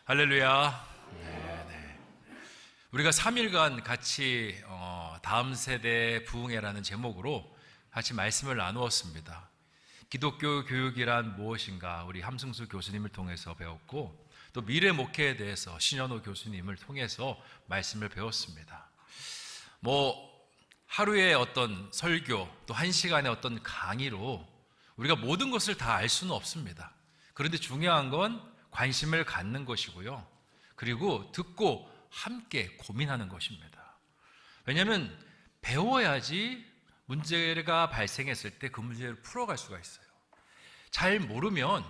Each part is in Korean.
할렐루야. 네. 우리가 3일간 같이 다음 세대 부흥회라는 제목으로 같이 말씀을 나누었습니다. 기독교 교육이란 무엇인가 우리 함승수 교수님을 통해서 배웠고, 또 미래 목회에 대해서 신현호 교수님을 통해서 말씀을 배웠습니다. 하루에 어떤 설교, 또 1시간의 어떤 강의로 우리가 모든 것을 다 알 수는 없습니다. 그런데 중요한 건 관심을 갖는 것이고요. 그리고 듣고 함께 고민하는 것입니다. 왜냐하면 배워야지 문제가 발생했을 때 그 문제를 풀어갈 수가 있어요. 잘 모르면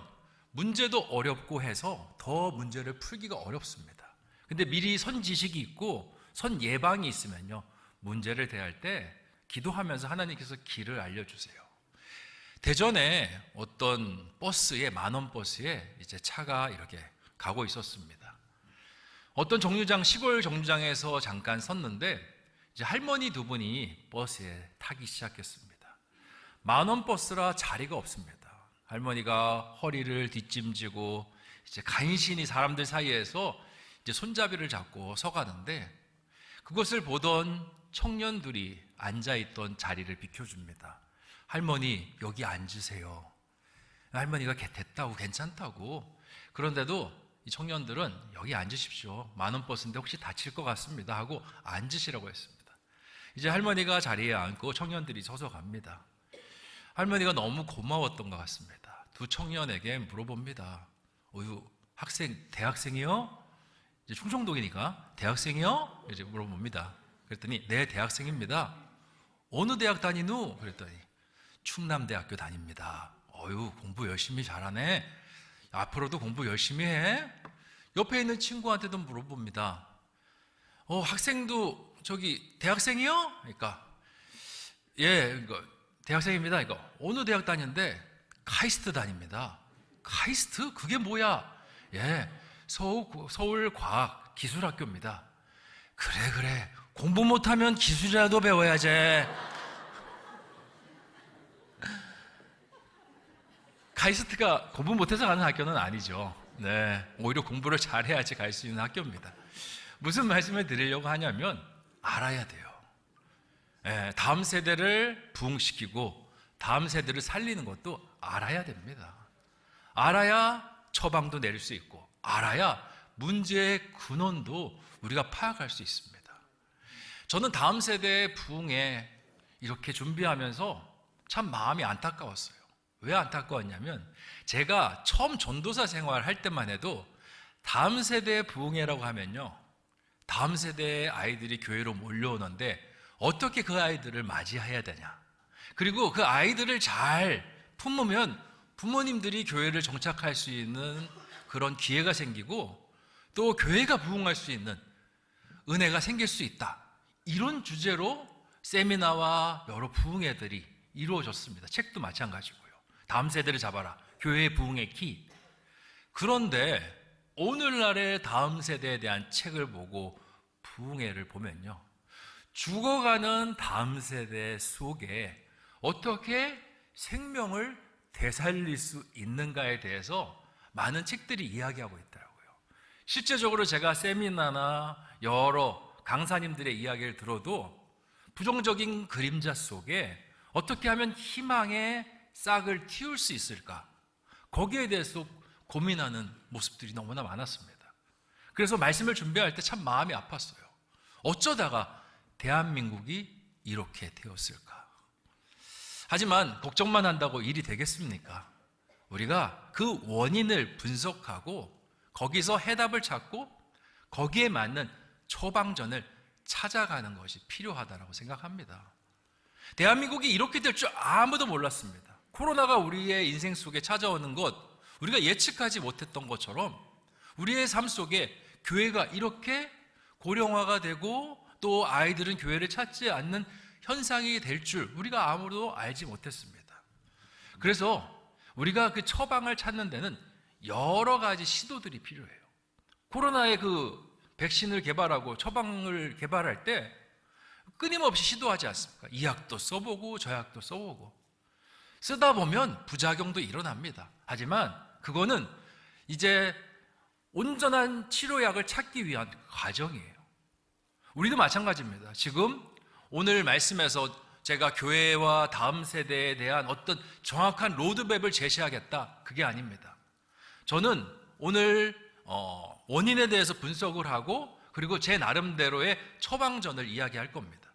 문제도 어렵고 해서 더 문제를 풀기가 어렵습니다. 근데 미리 선 지식이 있고 선 예방이 있으면요, 문제를 대할 때 기도하면서 하나님께서 길을 알려주세요. 대전에 어떤 버스에, 만원 버스에 이제 차가 이렇게 가고 있었습니다. 어떤 정류장, 시골 정류장에서 잠깐 섰는데 이제 할머니 두 분이 버스에 타기 시작했습니다. 만원 버스라 자리가 없습니다. 할머니가 허리를 뒷짐지고 이제 간신히 사람들 사이에서 이제 손잡이를 잡고 서가는데, 그것을 보던 청년들이 앉아있던 자리를 비켜줍니다. 할머니, 여기 앉으세요. 할머니가 됐다고, 괜찮다고. 그런데도 이 청년들은 여기 앉으십시오. 만원 버스인데 혹시 다칠 것 같습니다 하고 앉으시라고 했습니다. 이제 할머니가 자리에 앉고 청년들이 서서 갑니다. 할머니가 너무 고마웠던 것 같습니다. 두 청년에게 물어봅니다. 학생, 대학생이요? 이제 충청도이니까 대학생이요? 이제 물어봅니다. 그랬더니 네, 대학생입니다. 어느 대학 다니누? 그랬더니 충남대학교 다닙니다. 공부 열심히 잘하네. 앞으로도 공부 열심히 해. 옆에 있는 친구한테도 물어봅니다. 학생도 대학생이요? 그러니까 예, 대학생입니다. 어느 대학 다니는데 카이스트 다닙니다. 카이스트? 그게 뭐야? 예, 서울과학기술학교입니다. 그래. 공부 못하면 기술이라도 배워야지. 카이스트가 공부 못해서 가는 학교는 아니죠. 네, 오히려 공부를 잘해야지 갈 수 있는 학교입니다. 무슨 말씀을 드리려고 하냐면, 알아야 돼요. 네, 다음 세대를 부흥시키고 다음 세대를 살리는 것도 알아야 됩니다. 알아야 처방도 내릴 수 있고, 알아야 문제의 근원도 우리가 파악할 수 있습니다. 저는 다음 세대의 부흥에 이렇게 준비하면서 참 마음이 안타까웠어요. 왜 안타까웠냐면, 제가 처음 전도사 생활할 때만 해도 다음 세대의 부흥회라고 하면요, 다음 세대의 아이들이 교회로 몰려오는데 어떻게 그 아이들을 맞이해야 되냐, 그리고 그 아이들을 잘 품으면 부모님들이 교회를 정착할 수 있는 그런 기회가 생기고 또 교회가 부흥할 수 있는 은혜가 생길 수 있다, 이런 주제로 세미나와 여러 부흥회들이 이루어졌습니다. 책도 마찬가지고요. 다음 세대를 잡아라, 교회의 부흥의 키. 그런데 오늘날의 다음 세대에 대한 책을 보고 부흥회를 보면요, 죽어가는 다음 세대 속에 어떻게 생명을 되살릴 수 있는가에 대해서 많은 책들이 이야기하고 있더라고요. 실제적으로 제가 세미나나 여러 강사님들의 이야기를 들어도 부정적인 그림자 속에 어떻게 하면 희망의 싹을 틔울 수 있을까, 거기에 대해서 고민하는 모습들이 너무나 많았습니다. 그래서 말씀을 준비할 때 참 마음이 아팠어요. 어쩌다가 대한민국이 이렇게 되었을까. 하지만 걱정만 한다고 일이 되겠습니까? 우리가 그 원인을 분석하고 거기서 해답을 찾고 거기에 맞는 처방전을 찾아가는 것이 필요하다고 생각합니다. 대한민국이 이렇게 될 줄 아무도 몰랐습니다. 코로나가 우리의 인생 속에 찾아오는 것, 우리가 예측하지 못했던 것처럼 우리의 삶 속에 교회가 이렇게 고령화가 되고 또 아이들은 교회를 찾지 않는 현상이 될 줄 우리가 아무도 알지 못했습니다. 그래서 우리가 그 처방을 찾는 데는 여러 가지 시도들이 필요해요. 코로나의 그 백신을 개발하고 처방을 개발할 때 끊임없이 시도하지 않습니까? 이 약도 써보고 저 약도 써보고. 쓰다 보면 부작용도 일어납니다. 하지만 그거는 이제 온전한 치료약을 찾기 위한 과정이에요. 우리도 마찬가지입니다. 지금 오늘 말씀에서 제가 교회와 다음 세대에 대한 어떤 정확한 로드맵을 제시하겠다, 그게 아닙니다. 저는 오늘 원인에 대해서 분석을 하고, 그리고 제 나름대로의 처방전을 이야기할 겁니다.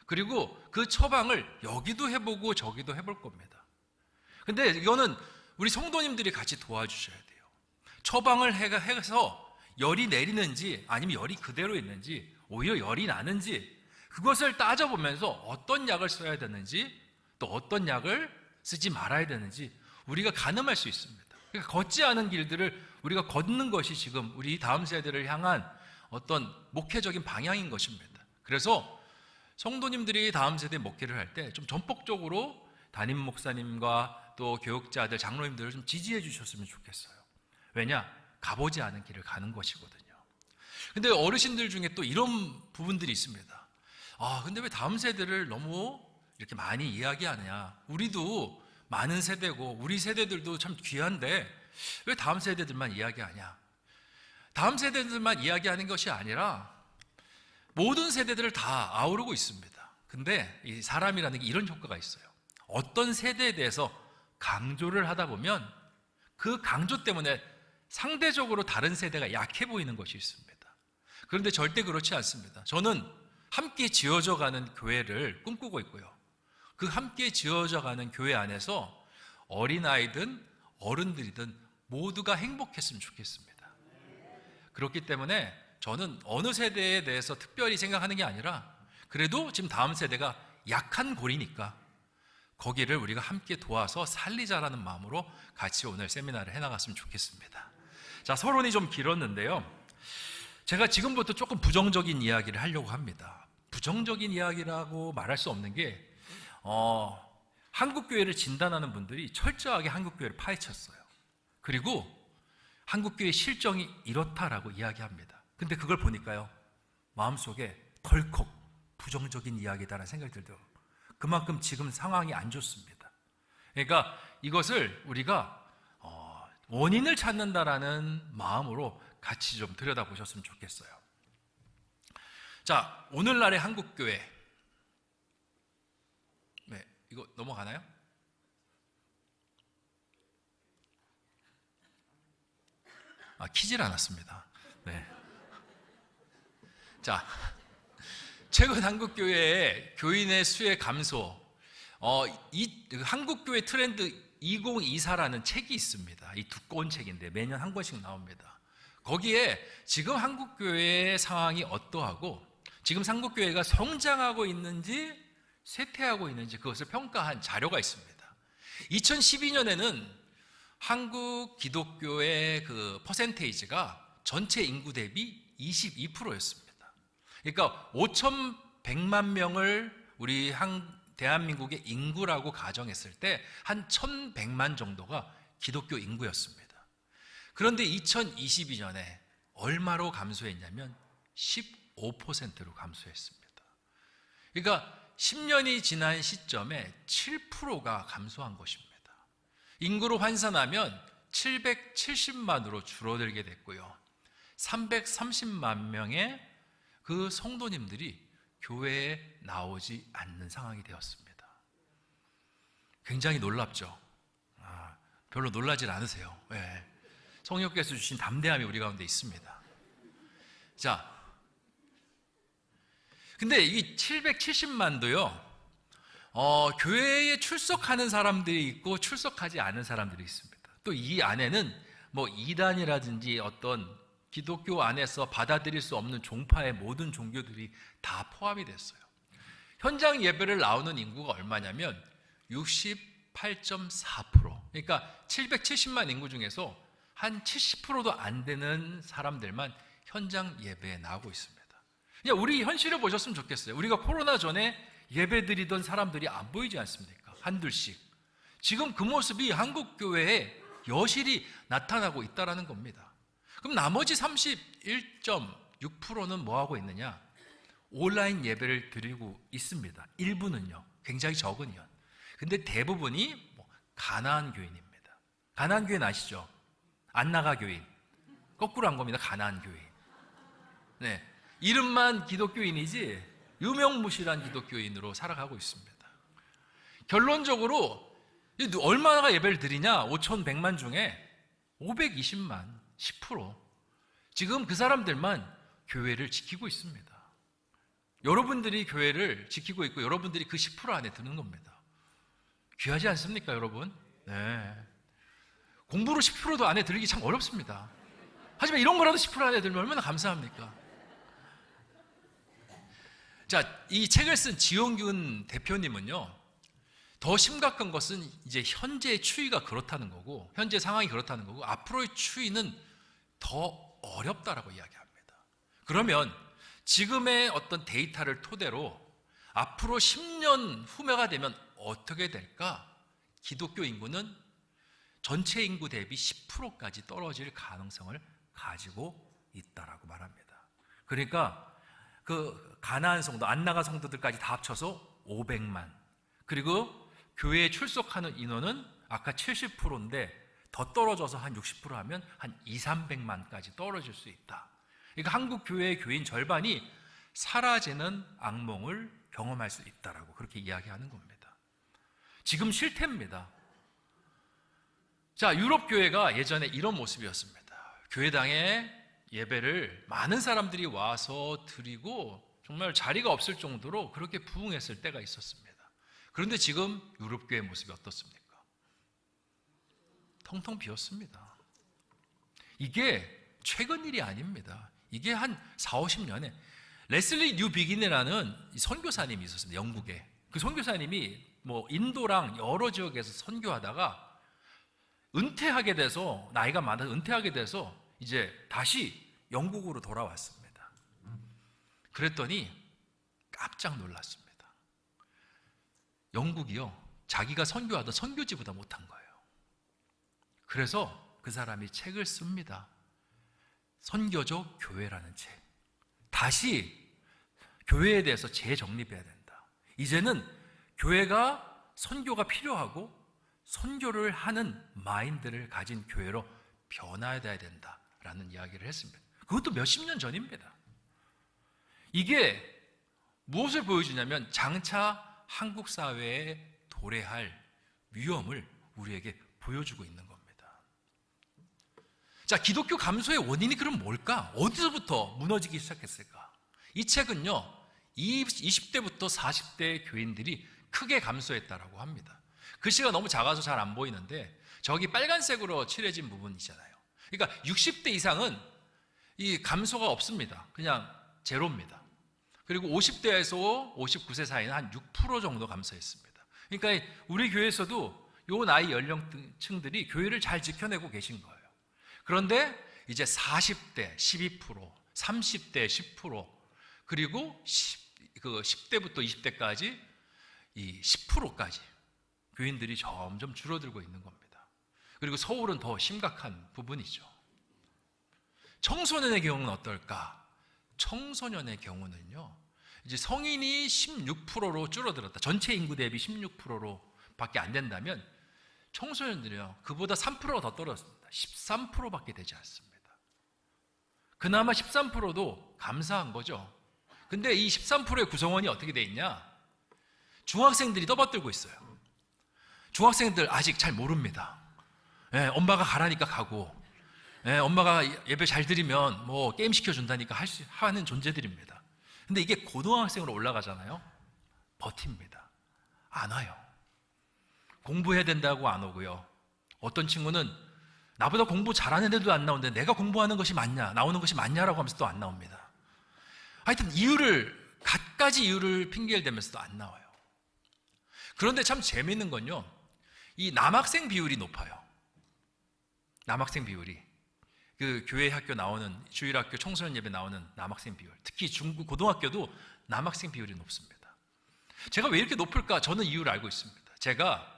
그리고 그 처방을 여기도 해보고 저기도 해볼 겁니다. 근데 이거는 우리 성도님들이 같이 도와주셔야 돼요. 처방을 해서 열이 내리는지 아니면 열이 그대로 있는지, 오히려 열이 나는지, 그것을 따져보면서 어떤 약을 써야 되는지, 또 어떤 약을 쓰지 말아야 되는지 우리가 가늠할 수 있습니다. 그러니까 걷지 않은 길들을 우리가 걷는 것이 지금 우리 다음 세대를 향한 어떤 목회적인 방향인 것입니다. 그래서 성도님들이 다음 세대 목회를 할 때 좀 전폭적으로 담임 목사님과 또 교육자들, 장로님들을 좀 지지해 주셨으면 좋겠어요. 왜냐? 가보지 않은 길을 가는 것이거든요. 근데 어르신들 중에 또 이런 부분들이 있습니다. 근데 왜 다음 세대를 너무 이렇게 많이 이야기하냐? 우리도 많은 세대고 우리 세대들도 참 귀한데 왜 다음 세대들만 이야기하냐? 다음 세대들만 이야기하는 것이 아니라 모든 세대들을 다 아우르고 있습니다. 근데 이 사람이라는 게 이런 효과가 있어요. 어떤 세대에 대해서 강조를 하다 보면 그 강조 때문에 상대적으로 다른 세대가 약해 보이는 것이 있습니다. 그런데 절대 그렇지 않습니다. 저는 함께 지어져가는 교회를 꿈꾸고 있고요. 그 함께 지어져가는 교회 안에서 어린아이든 어른들이든 모두가 행복했으면 좋겠습니다. 그렇기 때문에 저는 어느 세대에 대해서 특별히 생각하는 게 아니라, 그래도 지금 다음 세대가 약한 골이니까 거기를 우리가 함께 도와서 살리자라는 마음으로 같이 오늘 세미나를 해나갔으면 좋겠습니다. 자, 서론이 좀 길었는데요. 제가 지금부터 조금 부정적인 이야기를 하려고 합니다. 부정적인 이야기라고 말할 수 없는 게 한국교회를 진단하는 분들이 철저하게 한국교회를 파헤쳤어요. 그리고 한국교회 실정이 이렇다라고 이야기합니다. 근데 그걸 보니까요, 마음속에 덜컥 부정적인 이야기다라는 생각이 들더라고요. 그만큼 지금 상황이 안 좋습니다. 그러니까 이것을 우리가 원인을 찾는다라는 마음으로 같이 좀 들여다보셨으면 좋겠어요. 자, 오늘날의 한국교회. 네, 이거 넘어가나요? 키질 않았습니다. 네. 자, 최근 한국교회의 교인의 수의 감소, 한국교회 트렌드 2024라는 책이 있습니다. 이 두꺼운 책인데 매년 한 권씩 나옵니다. 거기에 지금 한국교회의 상황이 어떠하고 지금 한국교회가 성장하고 있는지 쇠퇴하고 있는지 그것을 평가한 자료가 있습니다. 2012년에는 한국 기독교의 그 퍼센테이지가 전체 인구 대비 22%였습니다. 그러니까 5,100만 명을 우리 대한민국의 인구라고 가정했을 때 한 1,100만 정도가 기독교 인구였습니다. 그런데 2022년에 얼마로 감소했냐면 15%로 감소했습니다. 그러니까 10년이 지난 시점에 7%가 감소한 것입니다. 인구로 환산하면 770만으로 줄어들게 됐고요. 330만 명의 그 성도님들이 교회에 나오지 않는 상황이 되었습니다. 굉장히 놀랍죠? 별로 놀라질 않으세요. 네. 성령께서 주신 담대함이 우리 가운데 있습니다. 자, 근데 이 770만도요, 교회에 출석하는 사람들이 있고 출석하지 않은 사람들이 있습니다. 또 이 안에는 뭐 이단이라든지 어떤 기독교 안에서 받아들일 수 없는 종파의 모든 종교들이 다 포함이 됐어요. 현장 예배를 나오는 인구가 얼마냐면 68.4%. 그러니까 770만 인구 중에서 한 70%도 안 되는 사람들만 현장 예배에 나오고 있습니다. 그냥 우리 현실을 보셨으면 좋겠어요. 우리가 코로나 전에 예배 드리던 사람들이 안 보이지 않습니까? 한둘씩. 지금 그 모습이 한국교회에 여실히 나타나고 있다는 겁니다. 그럼 나머지 31.6%는 뭐하고 있느냐? 온라인 예배를 드리고 있습니다. 일부는요. 굉장히 적은요. 근데 대부분이 가나안 교인입니다. 가나안 교인 아시죠? 안 나가 교인. 거꾸로 한 겁니다. 가나안 교인. 네, 이름만 기독교인이지 유명무실한 기독교인으로 살아가고 있습니다. 결론적으로 얼마나 예배를 드리냐? 5,100만 중에 520만, 10%. 지금 그 사람들만 교회를 지키고 있습니다. 여러분들이 교회를 지키고 있고 여러분들이 그 10% 안에 드는 겁니다. 귀하지 않습니까, 여러분? 네. 공부로 10%도 안에 들기 참 어렵습니다. 하지만 이런 거라도 10% 안에 들면 얼마나 감사합니까? 자, 이 책을 쓴 지용균 대표님은요, 더 심각한 것은 이제 현재의 추이가 그렇다는 거고, 현재 상황이 그렇다는 거고, 앞으로의 추이는 더 어렵다라고 이야기합니다. 그러면 지금의 어떤 데이터를 토대로 앞으로 10년 후가 되면 어떻게 될까? 기독교 인구는 전체 인구 대비 10%까지 떨어질 가능성을 가지고 있다라고 말합니다. 그러니까 그 가나안 성도, 안나가 성도들까지 다 합쳐서 500만. 그리고 교회에 출석하는 인원은 아까 70%인데 더 떨어져서 한 60% 하면 한 200~300만까지 떨어질 수 있다. 그러니까 한국 교회의 교인 절반이 사라지는 악몽을 경험할 수 있다라고 그렇게 이야기하는 겁니다. 지금 실태입니다. 자, 유럽 교회가 예전에 이런 모습이었습니다. 교회당에 예배를 많은 사람들이 와서 드리고 정말 자리가 없을 정도로 그렇게 부흥했을 때가 있었습니다. 그런데 지금 유럽 교회 모습이 어떻습니까? 텅텅 비었습니다. 이게 최근 일이 아닙니다. 이게 한 40~50년에 레슬리 뉴비긴이라는 선교사님이 있었습니다. 영국에. 그 선교사님이 뭐 인도랑 여러 지역에서 선교하다가 은퇴하게 돼서, 나이가 많아서 은퇴하게 돼서 이제 다시 영국으로 돌아왔습니다. 그랬더니 깜짝 놀랐습니다. 영국이요, 자기가 선교하던 선교지보다 못한 거예요. 그래서 그 사람이 책을 씁니다. 선교적 교회라는 책. 다시 교회에 대해서 재정립해야 된다. 이제는 교회가 선교가 필요하고 선교를 하는 마인드를 가진 교회로 변화해야 된다라는 이야기를 했습니다. 그것도 몇십 년 전입니다. 이게 무엇을 보여주냐면 장차 한국 사회에 도래할 위험을 우리에게 보여주고 있는 겁니다. 자, 기독교 감소의 원인이 그럼 뭘까? 어디서부터 무너지기 시작했을까? 이 책은요, 20대부터 40대 교인들이 크게 감소했다라고 합니다. 글씨가 너무 작아서 잘 안 보이는데 저기 빨간색으로 칠해진 부분이잖아요. 그러니까 60대 이상은 이 감소가 없습니다. 그냥 제로입니다. 그리고 50대에서 59세 사이는 한 6% 정도 감소했습니다. 그러니까 우리 교회에서도 요 나이 연령층들이 교회를 잘 지켜내고 계신 거예요. 그런데 이제 40대 12%, 30대 10%, 그리고 10대부터 20대까지 이 10%까지 교인들이 점점 줄어들고 있는 겁니다. 그리고 서울은 더 심각한 부분이죠. 청소년의 경우는 어떨까? 청소년의 경우는요, 이제 성인이 16%로 줄어들었다. 전체 인구 대비 16%로 밖에 안 된다면 청소년들이요, 그보다 3%가 더 떨어졌습니다. 13%밖에 되지 않습니다. 그나마 13%도 감사한 거죠. 근데 이 13%의 구성원이 어떻게 돼 있냐? 중학생들이 떠받들고 있어요. 중학생들 아직 잘 모릅니다. 엄마가 가라니까 가고, 엄마가 예배 잘 드리면 뭐 게임 시켜준다니까 하는 존재들입니다. 근데 이게 고등학생으로 올라가잖아요. 버팁니다. 안 와요. 공부해야 된다고 안 오고요. 어떤 친구는 나보다 공부 잘하는 애들도 안 나오는데 내가 공부하는 것이 맞냐, 나오는 것이 맞냐라고 하면서 또 안 나옵니다. 하여튼 갖가지 이유를 핑계를 대면서도 안 나와요. 그런데 참 재미있는 건요, 이 남학생 비율이 높아요. 남학생 비율이. 그 교회 학교 나오는, 주일학교 청소년 예배 나오는 남학생 비율, 특히 고등학교도 남학생 비율이 높습니다. 제가 왜 이렇게 높을까? 저는 이유를 알고 있습니다. 제가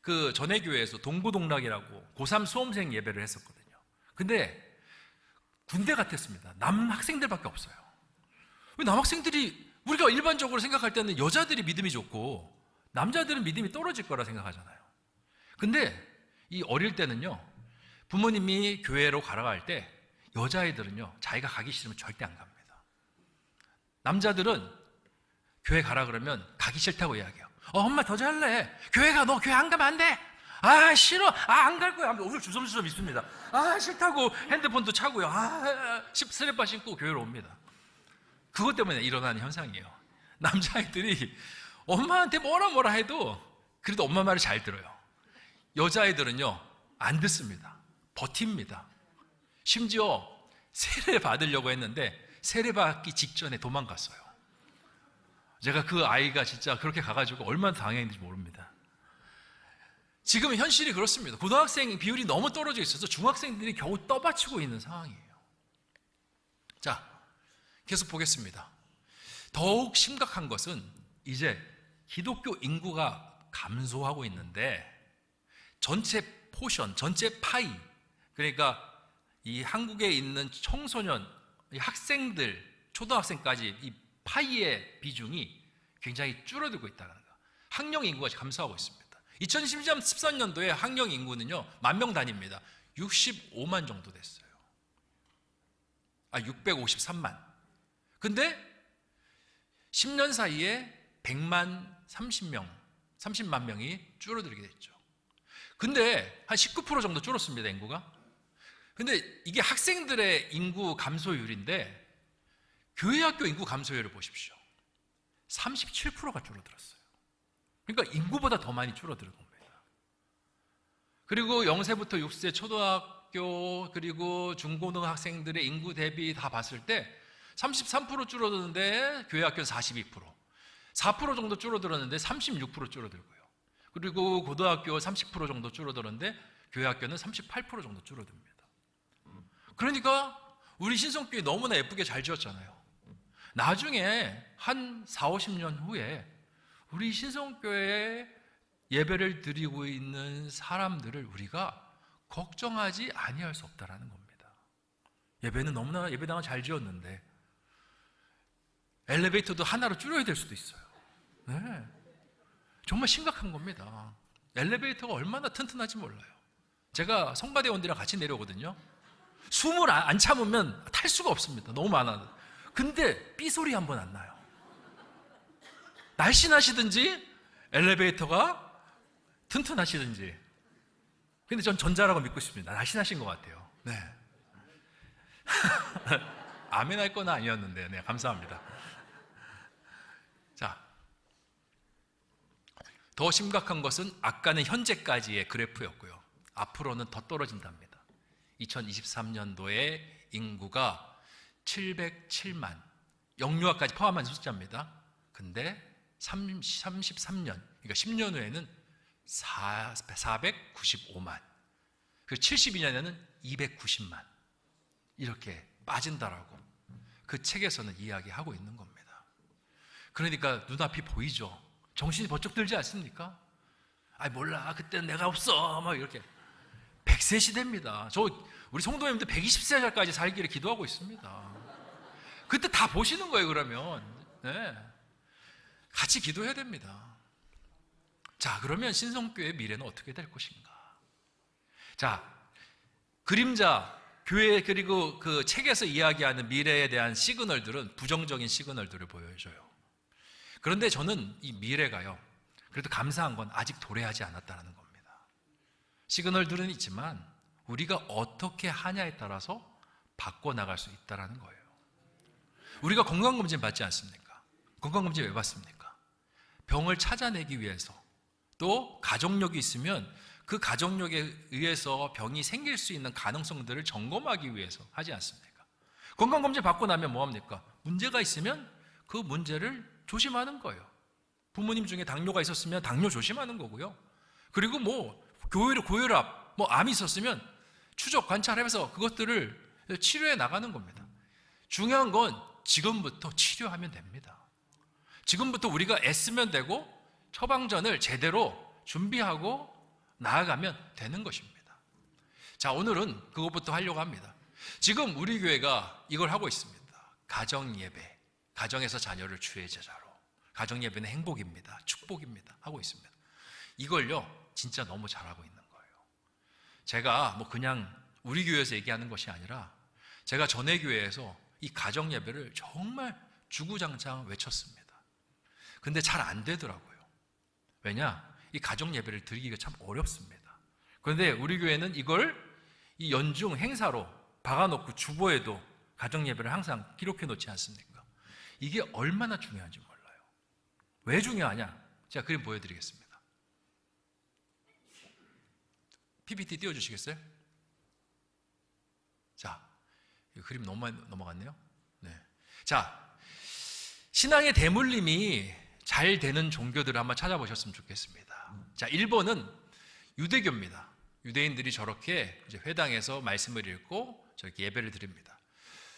그 전에 교회에서 동고동락이라고 고3 수험생 예배를 했었거든요. 근데 군대 같았습니다. 남학생들밖에 없어요. 왜 남학생들이, 우리가 일반적으로 생각할 때는 여자들이 믿음이 좋고 남자들은 믿음이 떨어질 거라 생각하잖아요. 근데 이 어릴 때는요, 부모님이 교회로 가라고 할 때 여자애들은요, 자기가 가기 싫으면 절대 안 갑니다. 남자들은 교회 가라 그러면 가기 싫다고 이야기해요. 엄마 더 잘래. 교회 가. 너 교회 안 가면 안 돼. 아, 싫어. 안 갈 거야. 오늘 주섬주섬 있습니다. 싫다고 핸드폰도 차고요. 스레빠 신고 교회로 옵니다. 그것 때문에 일어나는 현상이에요. 남자아이들이 엄마한테 뭐라 해도 그래도 엄마 말을 잘 들어요. 여자아이들은요, 안 듣습니다. 버팁니다. 심지어 세례 받으려고 했는데 세례 받기 직전에 도망갔어요. 제가 그 아이가 진짜 그렇게 가가지고 얼마나 당했는지 모릅니다. 지금 현실이 그렇습니다. 고등학생 비율이 너무 떨어져 있어서 중학생들이 겨우 떠받치고 있는 상황이에요. 자, 계속 보겠습니다. 더욱 심각한 것은 이제 기독교 인구가 감소하고 있는데 전체 포션, 전체 파이, 그러니까 이 한국에 있는 청소년, 이 학생들, 초등학생까지 이 파이의 비중이 굉장히 줄어들고 있다는 거. 학령 인구가 감소하고 있습니다. 2013년도에 학령 인구는요, 10,000명 단위입니다. 65만 정도 됐어요. 653만. 근데 10년 사이에 30만 명이 줄어들게 됐죠. 근데 한 19% 정도 줄었습니다, 인구가. 근데 이게 학생들의 인구 감소율인데 교회 학교 인구 감소율을 보십시오. 37%가 줄어들었어요. 그러니까 인구보다 더 많이 줄어드는 겁니다. 그리고 0세부터 6세 초등학교 그리고 중고등학생들의 인구 대비 다 봤을 때 33% 줄어드는데 교회 학교는 42%, 4% 정도 줄어들었는데 36% 줄어들고요. 그리고 고등학교 30% 정도 줄어드는데 교회 학교는 38% 정도 줄어듭니다. 그러니까 우리 신성교회 너무나 예쁘게 잘 지었잖아요. 나중에 한 40-50년 후에 우리 신성교회에 예배를 드리고 있는 사람들을 우리가 걱정하지 아니할 수 없다라는 겁니다. 예배는 너무나 예배당을 잘 지었는데 엘리베이터도 하나로 줄여야 될 수도 있어요. 네, 정말 심각한 겁니다. 엘리베이터가 얼마나 튼튼한지 몰라요. 제가 성가대원들이랑 같이 내려오거든요. 숨을 안 참으면 탈 수가 없습니다. 너무 많아. 근데 삐소리 한 번 안 나요. 날씬하시든지 엘리베이터가 튼튼하시든지. 근데 전 전자라고 믿고 싶습니다. 날씬하신 것 같아요. 네. 아멘 할 건 아니었는데, 네, 감사합니다. 자, 더 심각한 것은 아까는 현재까지의 그래프였고요. 앞으로는 더 떨어진답니다. 2023년도에 인구가 707만, 영유아까지 포함한 숫자입니다. 근데 33년, 그러니까 10년 후에는 495만, 그리고 72년에는 290만 이렇게 빠진다라고 그 책에서는 이야기하고 있는 겁니다. 그러니까 눈앞이 보이죠. 정신이 번쩍 들지 않습니까? 몰라, 그때는 내가 없어, 막 이렇게. 100세 시대입니다. 우리 성도님들 120세까지 살기를 기도하고 있습니다. 그때 다 보시는 거예요. 그러면 네, 같이 기도해야 됩니다. 자, 그러면 신성교회의 미래는 어떻게 될 것인가? 자, 그림자 교회 그리고 그 책에서 이야기하는 미래에 대한 시그널들은 부정적인 시그널들을 보여줘요. 그런데 저는 이 미래가요, 그래도 감사한 건 아직 도래하지 않았다는 겁니다. 시그널들은 있지만 우리가 어떻게 하냐에 따라서 바꿔나갈 수 있다는 거예요. 우리가 건강검진 받지 않습니까? 건강검진 왜 받습니까? 병을 찾아내기 위해서, 또 가족력이 있으면 그 가족력에 의해서 병이 생길 수 있는 가능성들을 점검하기 위해서 하지 않습니까? 건강검진 받고 나면 뭐합니까? 문제가 있으면 그 문제를 조심하는 거예요. 부모님 중에 당뇨가 있었으면 당뇨 조심하는 거고요. 그리고 고혈압, 암이 있었으면 추적 관찰하면서 그것들을 치료해 나가는 겁니다. 중요한 건 지금부터 치료하면 됩니다. 지금부터 우리가 애쓰면 되고 처방전을 제대로 준비하고 나아가면 되는 것입니다. 자, 오늘은 그것부터 하려고 합니다. 지금 우리 교회가 이걸 하고 있습니다. 가정예배, 가정에서 자녀를 주의 제자로. 가정예배는 행복입니다, 축복입니다 하고 있습니다. 이걸요 진짜 너무 잘하고 있는 거예요. 제가 그냥 우리 교회에서 얘기하는 것이 아니라 제가 전회교회에서 이 가정 예배를 정말 주구장창 외쳤습니다. 근데 잘 안 되더라고요. 왜냐? 이 가정 예배를 드리기가 참 어렵습니다. 그런데 우리 교회는 이걸 이 연중 행사로 박아놓고 주보에도 가정 예배를 항상 기록해 놓지 않습니까? 이게 얼마나 중요한지 몰라요. 왜 중요하냐? 제가 그림 보여드리겠습니다. PPT 띄워주시겠어요? 자, 이 그림 너무 많이 넘어갔네요. 네. 자, 신앙의 대물림이 잘 되는 종교들을 한번 찾아보셨으면 좋겠습니다. 자, 1번은 유대교입니다. 유대인들이 저렇게 이제 회당에서 말씀을 읽고 저렇게 예배를 드립니다.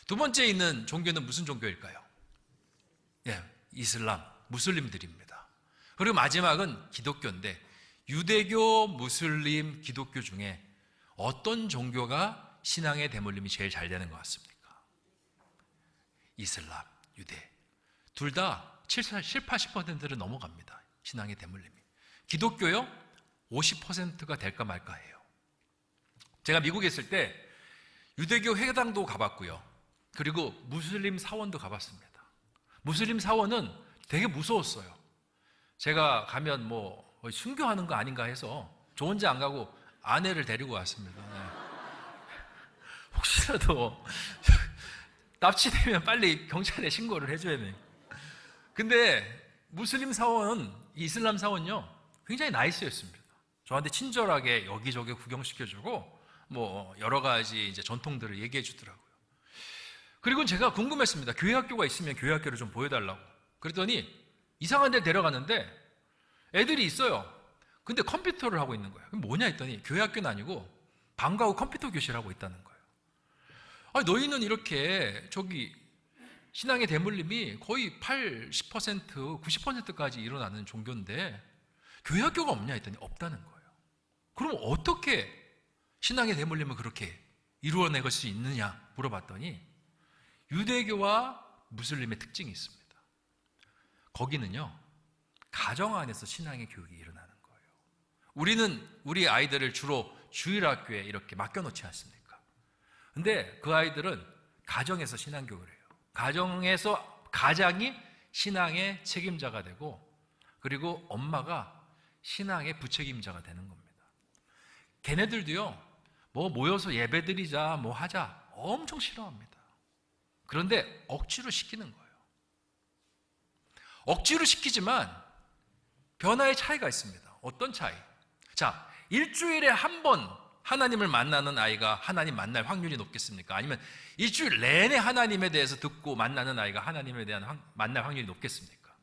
두 번째 있는 종교는 무슨 종교일까요? 예, 이슬람, 무슬림들입니다. 그리고 마지막은 기독교인데 유대교, 무슬림, 기독교 중에 어떤 종교가 신앙의 대물림이 제일 잘 되는 것 같습니까? 이슬람, 유대. 둘 다 7, 80%를 넘어갑니다. 신앙의 대물림이. 기독교요? 50%가 될까 말까 해요. 제가 미국에 있을 때 유대교 회당도 가봤고요. 그리고 무슬림 사원도 가봤습니다. 무슬림 사원은 되게 무서웠어요. 제가 가면 뭐 순교하는 거 아닌가 해서 저 혼자 안 가고 아내를 데리고 왔습니다. 네. 혹시라도 납치되면 빨리 경찰에 신고를 해줘야 돼요. 근데 무슬림 사원은, 이슬람 사원요, 굉장히 나이스였습니다. 저한테 친절하게 여기저기 구경시켜주고 뭐 여러 가지 이제 전통들을 얘기해 주더라고요. 그리고 제가 궁금했습니다. 교회 학교가 있으면 교회 학교를 좀 보여달라고. 그랬더니 이상한 데 데려갔는데 애들이 있어요. 근데 컴퓨터를 하고 있는 거예요. 그럼 뭐냐 했더니 교회 학교는 아니고 방과 후 컴퓨터 교실을 하고 있다는 거예요. 아니, 너희는 이렇게 신앙의 대물림이 거의 80%, 90%까지 일어나는 종교인데 교회 학교가 없냐 했더니 없다는 거예요. 그럼 어떻게 신앙의 대물림을 그렇게 이루어내갈 수 있느냐 물어봤더니 유대교와 무슬림의 특징이 있습니다. 거기는요, 가정 안에서 신앙의 교육이 일어나는 거예요. 우리는 우리 아이들을 주로 주일학교에 이렇게 맡겨놓지 않습니까? 근데 그 아이들은 가정에서 신앙교육을 해요. 가정에서 가장이 신앙의 책임자가 되고, 그리고 엄마가 신앙의 부책임자가 되는 겁니다. 걔네들도요, 뭐 모여서 예배드리자, 뭐 하자 엄청 싫어합니다. 그런데 억지로 시키는 거예요. 억지로 시키지만 변화의 차이가 있습니다. 어떤 차이? 자, 일주일에 한 번 하나님을 만나는 아이가 하나님 만날 확률이 높겠습니까? 아니면 일주일 내내 하나님에 대해서 듣고 만나는 아이가 하나님에 대한 만날 확률이 높겠습니까?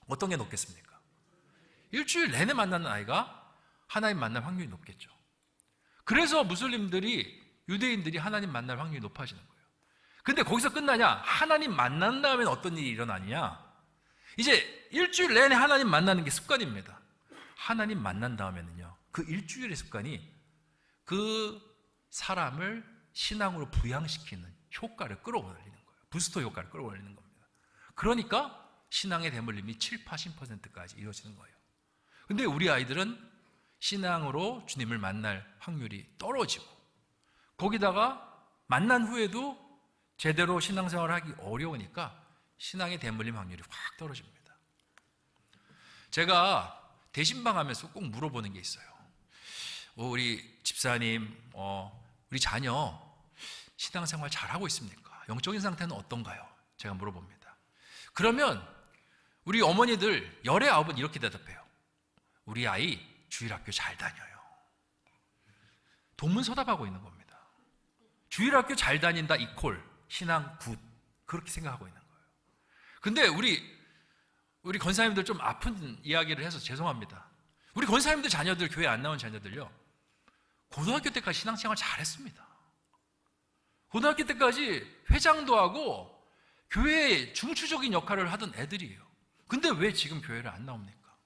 어떤 게 높겠습니까? 일주일 내내 만나는 아이가 하나님 만날 확률이 높겠죠. 그래서 무슬림들이, 유대인들이 하나님 만날 확률이 높아지는 거예요. 근데 거기서 끝나냐? 하나님 만난 다음엔 어떤 일이 일어나느냐? 이제 일주일 내내 하나님 만나는 게 습관입니다. 하나님 만난 다음에는요, 그 일주일의 습관이 그 사람을 신앙으로 부양시키는 효과를 끌어올리는 거예요. 부스터 효과를 끌어올리는 겁니다. 그러니까 신앙의 대물림이 7, 80%까지 이루어지는 거예요. 근데 우리 아이들은 신앙으로 주님을 만날 확률이 떨어지고, 거기다가 만난 후에도 제대로 신앙생활을 하기 어려우니까 신앙의 대물림 확률이 확 떨어집니다. 제가 대신방 하면서 꼭 물어보는 게 있어요. 우리 집사님, 우리 자녀 신앙생활 잘하고 있습니까? 영적인 상태는 어떤가요? 제가 물어봅니다. 그러면 우리 어머니들 열의 아홉은 이렇게 대답해요. 우리 아이 주일학교 잘 다녀요. 동문서답하고 있는 겁니다. 주일학교 잘 다닌다 이콜 신앙 굿, 그렇게 생각하고 있는 거예요. 근데 우리 권사님들 좀 아픈 이야기를 해서 죄송합니다. 우리 권사님들 자녀들, 교회 안 나온 자녀들요, 고등학교 때까지 신앙생활 잘했습니다. 고등학교 때까지 회장도 하고 교회의 중추적인 역할을 하던 애들이에요. 근데 왜 지금 교회를 안 나옵니까?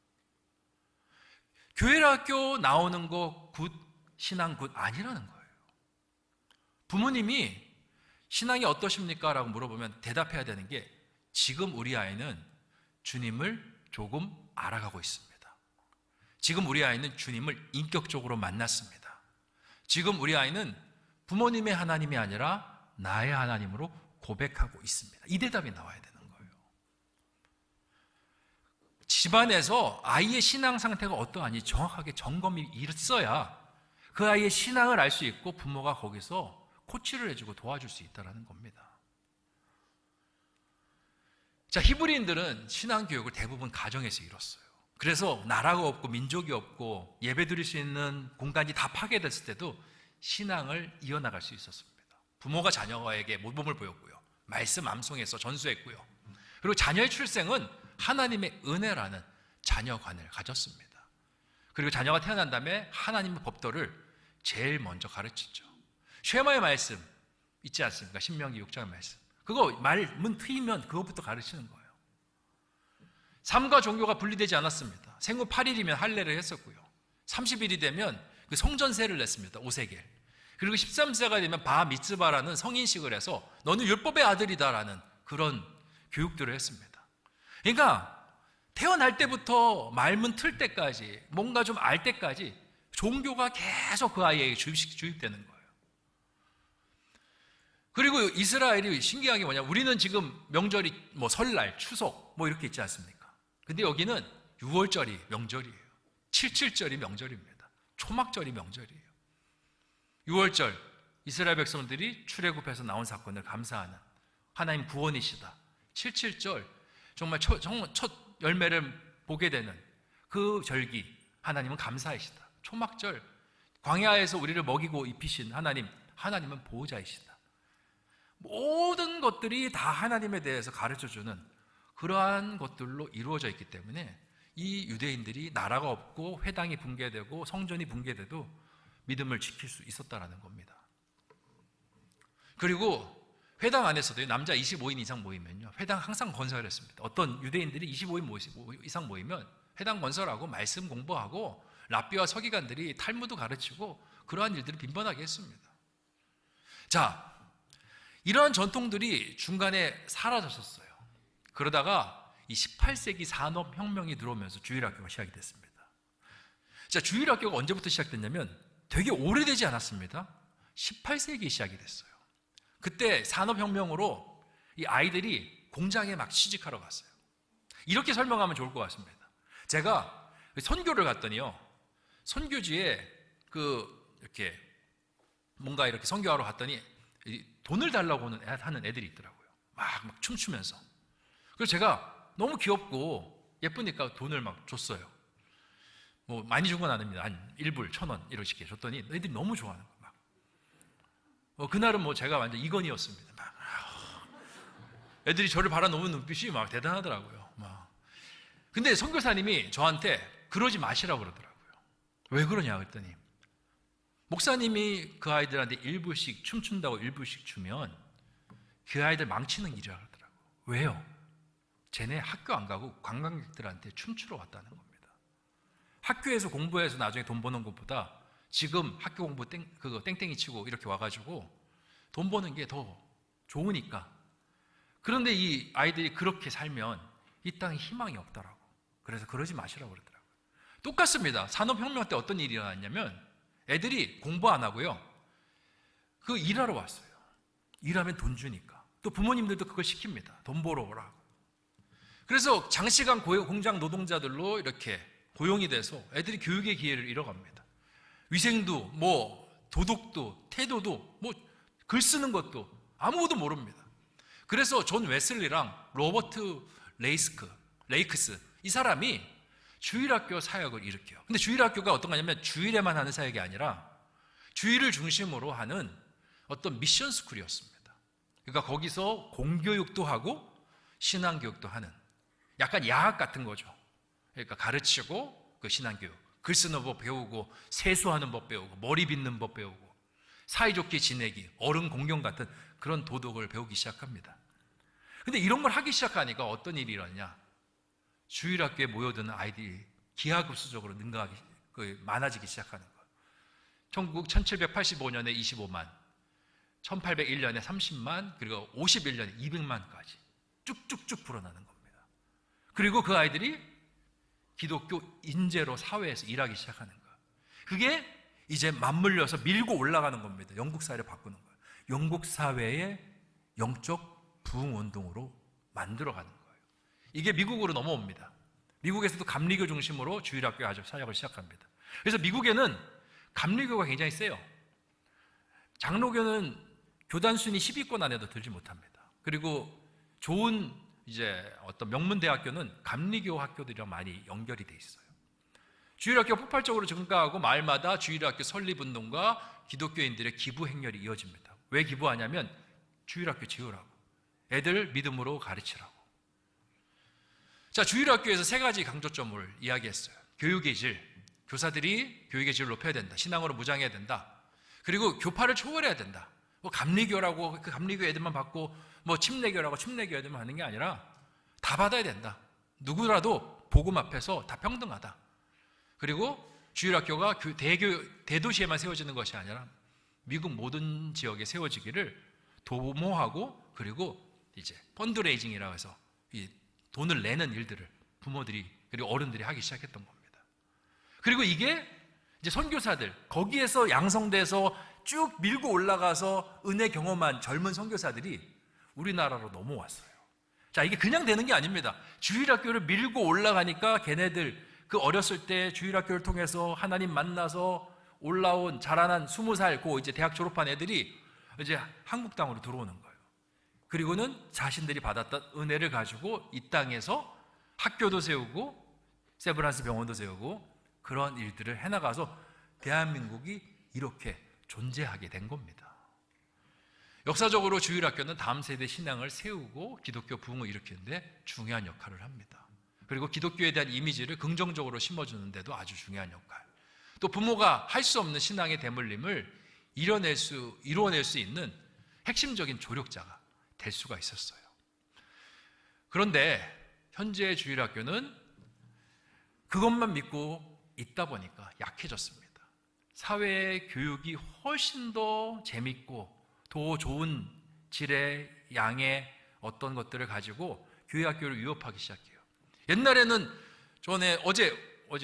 교회학교 나오는 거 굿, 신앙 굿 아니라는 거예요. 부모님이 신앙이 어떠십니까? 라고 물어보면 대답해야 되는 게, 지금 우리 아이는 주님을 조금 알아가고 있습니다. 지금 우리 아이는 주님을 인격적으로 만났습니다. 지금 우리 아이는 부모님의 하나님이 아니라 나의 하나님으로 고백하고 있습니다. 이 대답이 나와야 되는 거예요. 집안에서 아이의 신앙 상태가 어떠하니 정확하게 점검이 있어야 그 아이의 신앙을 알 수 있고 부모가 거기서 코치를 해주고 도와줄 수 있다는 겁니다. 자, 히브리인들은 신앙 교육을 대부분 가정에서 이뤘어요. 그래서 나라가 없고 민족이 없고 예배 드릴 수 있는 공간이 다 파괴됐을 때도 신앙을 이어나갈 수 있었습니다. 부모가 자녀에게 모범을 보였고요. 말씀 암송해서 전수했고요. 그리고 자녀의 출생은 하나님의 은혜라는 자녀관을 가졌습니다. 그리고 자녀가 태어난 다음에 하나님의 법도를 제일 먼저 가르치죠. 쉐마의 말씀 있지 않습니까? 신명기 6장 말씀. 그거 말문 트이면 그것부터 가르치는 거예요. 삶과 종교가 분리되지 않았습니다. 생후 8일이면 할례를 했었고요. 30일이 되면 그 성전세를 냈습니다. 5세겔. 그리고 13세가 되면 바 미츠바라는 성인식을 해서 너는 율법의 아들이다라는 그런 교육들을 했습니다. 그러니까 태어날 때부터 말문 틀 때까지 뭔가 좀 알 때까지 종교가 계속 그 아이에게 주입되는 거예요. 그리고 이스라엘이 신기한 게 뭐냐, 우리는 지금 명절이 뭐 설날, 추석 뭐 이렇게 있지 않습니까? 근데 여기는 6월절이 명절이에요. 77절이 명절입니다. 초막절이 명절이에요. 6월절, 이스라엘 백성들이 출애굽해서 나온 사건을 감사하는 하나님 구원이시다. 77절, 정말 첫 열매를 보게 되는 그 절기, 하나님은 감사이시다. 초막절, 광야에서 우리를 먹이고 입히신 하나님은 보호자이시다. 모든 것들이 다 하나님에 대해서 가르쳐주는 그러한 것들로 이루어져 있기 때문에 이 유대인들이 나라가 없고 회당이 붕괴되고 성전이 붕괴돼도 믿음을 지킬 수 있었다는 겁니다. 그리고 회당 안에서도 남자 25인 이상 모이면요, 회당 항상 건설을 했습니다. 어떤 유대인들이 25인 이상 모이면 회당 건설하고 말씀 공부하고 랍비와 서기관들이 탈무드 가르치고 그러한 일들을 빈번하게 했습니다. 자, 이러한 전통들이 중간에 사라졌었어요. 그러다가 이 18세기 산업혁명이 들어오면서 주일학교가 시작이 됐습니다. 자, 주일학교가 언제부터 시작됐냐면 되게 오래되지 않았습니다. 18세기에 시작이 됐어요. 그때 산업혁명으로 이 아이들이 공장에 막 취직하러 갔어요. 이렇게 설명하면 좋을 것 같습니다. 제가 선교를 갔더니요, 선교지에 이렇게 뭔가 이렇게 선교하러 갔더니 돈을 달라고 하는 애들이 있더라고요. 막 춤추면서. 그래서 제가 너무 귀엽고 예쁘니까 돈을 막 줬어요. 뭐 많이 준 건 아닙니다. 한 1불, 1,000원 이렇게 줬더니 애들이 너무 좋아하는 거예요. 그날은 뭐 제가 완전 이건희였습니다. 막 애들이 저를 바라놓는 눈빛이 막 대단하더라고요. 근데 선교사님이 저한테 그러지 마시라고 그러더라고요. 왜 그러냐 그랬더니 목사님이 그 아이들한테 1불씩 춤춘다고 1불씩 주면 그 아이들 망치는 일이라 그러더라고요. 왜요? 쟤네 학교 안 가고 관광객들한테 춤추러 왔다는 겁니다. 학교에서 공부해서 나중에 돈 버는 것보다 지금 학교 공부 그거 땡땡이 치고 이렇게 와가지고 돈 버는 게 더 좋으니까. 그런데 이 아이들이 그렇게 살면 이 땅에 희망이 없더라고. 그래서 그러지 마시라고 그러더라고요. 똑같습니다. 산업혁명 때 어떤 일이 일어났냐면 애들이 공부 안 하고요, 그 일하러 왔어요. 일하면 돈 주니까. 또 부모님들도 그걸 시킵니다. 돈 벌어 오라고. 그래서 장시간 공장 노동자들로 이렇게 고용이 돼서 애들이 교육의 기회를 잃어갑니다. 위생도 뭐 도덕도 태도도 뭐 글 쓰는 것도 아무것도 모릅니다. 그래서 존 웨슬리랑 로버트 레이크스 이 사람이 주일학교 사역을 일으켜요. 근데 주일학교가 어떤 거냐면 주일에만 하는 사역이 아니라 주일을 중심으로 하는 어떤 미션 스쿨이었습니다. 그러니까 거기서 공교육도 하고 신앙교육도 하는 약간 야학 같은 거죠. 그러니까 가르치고 그 신앙교육, 글 쓰는 법 배우고 세수하는 법 배우고 머리 빗는 법 배우고 사이좋게 지내기, 어른 공경 같은 그런 도덕을 배우기 시작합니다. 근데 이런 걸 하기 시작하니까 어떤 일이 일어나냐, 주일학교에 모여드는 아이들이 기하급수적으로 많아지기 시작하는 거예요. 전국 1785년에 25만, 1801년에 30만, 그리고 51년에 200만까지 쭉쭉쭉 불어나는 겁니다. 그리고 그 아이들이 기독교 인재로 사회에서 일하기 시작하는 거예요. 그게 이제 맞물려서 밀고 올라가는 겁니다. 영국 사회를 바꾸는 거예요. 영국 사회의 영적 부흥 운동으로 만들어가는 거예요. 이게 미국으로 넘어옵니다. 미국에서도 감리교 중심으로 주일학교 아주 사역을 시작합니다. 그래서 미국에는 감리교가 굉장히 세요. 장로교는 교단 순위 10위권 안에도 들지 못합니다. 그리고 좋은 이제 어떤 명문 대학교는 감리교 학교들이랑 많이 연결이 돼 있어요. 주일학교가 폭발적으로 증가하고 마을마다 주일학교 설립운동과 기독교인들의 기부 행렬이 이어집니다. 왜 기부하냐면 주일학교 지으라고, 애들 믿음으로 가르치라고. 자, 주일학교에서 세 가지 강조점을 이야기했어요. 교육의 질, 교사들이 교육의 질을 높여야 된다. 신앙으로 무장해야 된다. 그리고 교파를 초월해야 된다. 뭐 감리교라고 그 감리교 애들만 받고 뭐 침례교라고 침례교 애들만 하는 게 아니라 다 받아야 된다. 누구라도 복음 앞에서 다 평등하다. 그리고 주일학교가 대도시에만 세워지는 것이 아니라 미국 모든 지역에 세워지기를 도모하고, 그리고 이제 펀드레이징이라고 해서 이 돈을 내는 일들을 부모들이 그리고 어른들이 하기 시작했던 겁니다. 그리고 이게 이제 선교사들, 거기에서 양성돼서 쭉 밀고 올라가서 은혜 경험한 젊은 선교사들이 우리나라로 넘어왔어요. 자, 이게 그냥 되는 게 아닙니다. 주일학교를 밀고 올라가니까 걔네들 그 어렸을 때 주일학교를 통해서 하나님 만나서 올라온 자라난 20살 고 이제 대학 졸업한 애들이 이제 한국 땅으로 들어오는 거예요. 그리고는 자신들이 받았던 은혜를 가지고 이 땅에서 학교도 세우고 세브란스 병원도 세우고 그런 일들을 해나가서 대한민국이 이렇게 존재하게 된 겁니다. 역사적으로 주일학교는 다음 세대 신앙을 세우고 기독교 부흥을 일으키는데 중요한 역할을 합니다. 그리고 기독교에 대한 이미지를 긍정적으로 심어주는 데도 아주 중요한 역할. 또 부모가 할 수 없는 신앙의 대물림을 이뤄낼 수 있는 핵심적인 조력자가 될 수가 있었어요. 그런데 현재 주일학교는 그것만 믿고 있다 보니까 약해졌습니다. 사회 교육이 훨씬 더 재밌고 더 좋은 질의 양의 어떤 것들을 가지고 교회학교를 위협하기 시작해요. 옛날에는 전에 어제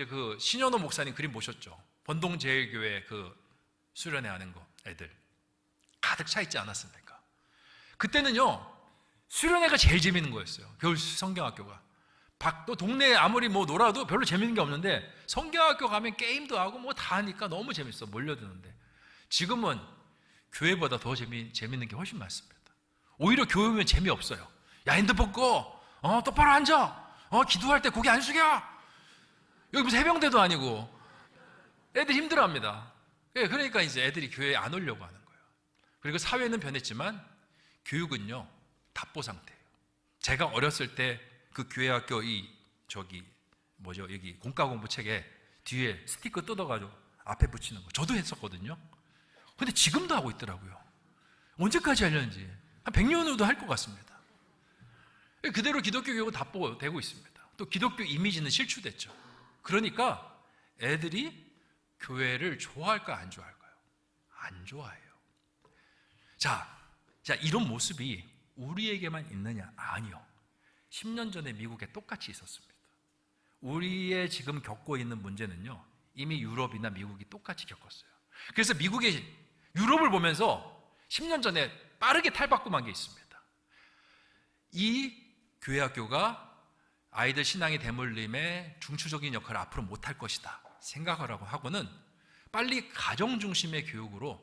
그 신현호 목사님 그림 보셨죠? 번동제일교회 그 수련회 하는 거 애들 가득 차 있지 않았습니까? 그때는요 수련회가 제일 재밌는 거였어요. 겨울 성경학교가. 또 동네에 아무리 뭐 놀아도 별로 재밌는 게 없는데 성경학교 가면 게임도 하고 뭐 다 하니까 너무 재밌어, 몰려드는데. 지금은 교회보다 더 재밌는 게 훨씬 많습니다. 오히려 교회 오면 재미없어요. 야, 핸드폰 꺼, 똑바로 앉아, 기도할 때 고개 안 숙여. 여기 무슨 해병대도 아니고. 애들 힘들어합니다. 그러니까 이제 애들이 교회에 안 오려고 하는 거예요. 그리고 사회는 변했지만 교육은요 답보 상태예요. 제가 어렸을 때 그 교회학교 여기 공과공부 책에 뒤에 스티커 뜯어가지고 앞에 붙이는 거 저도 했었거든요. 근데 지금도 하고 있더라고요. 언제까지 하려는지 한 100년 후도 할 것 같습니다. 그대로 기독교 교육은 답보되고 있습니다. 또 기독교 이미지는 실추됐죠. 그러니까 애들이 교회를 좋아할까 안 좋아할까요? 안 좋아해요. 자, 이런 모습이 우리에게만 있느냐? 아니요. 10년 전에 미국에 똑같이 있었습니다. 우리의 지금 겪고 있는 문제는요 이미 유럽이나 미국이 똑같이 겪었어요. 그래서 미국의 유럽을 보면서 10년 전에 빠르게 탈바꿈한 게 있습니다. 이 교회학교가 아이들 신앙의 대물림에 중추적인 역할을 앞으로 못할 것이다 생각하라고 하고는 빨리 가정 중심의 교육으로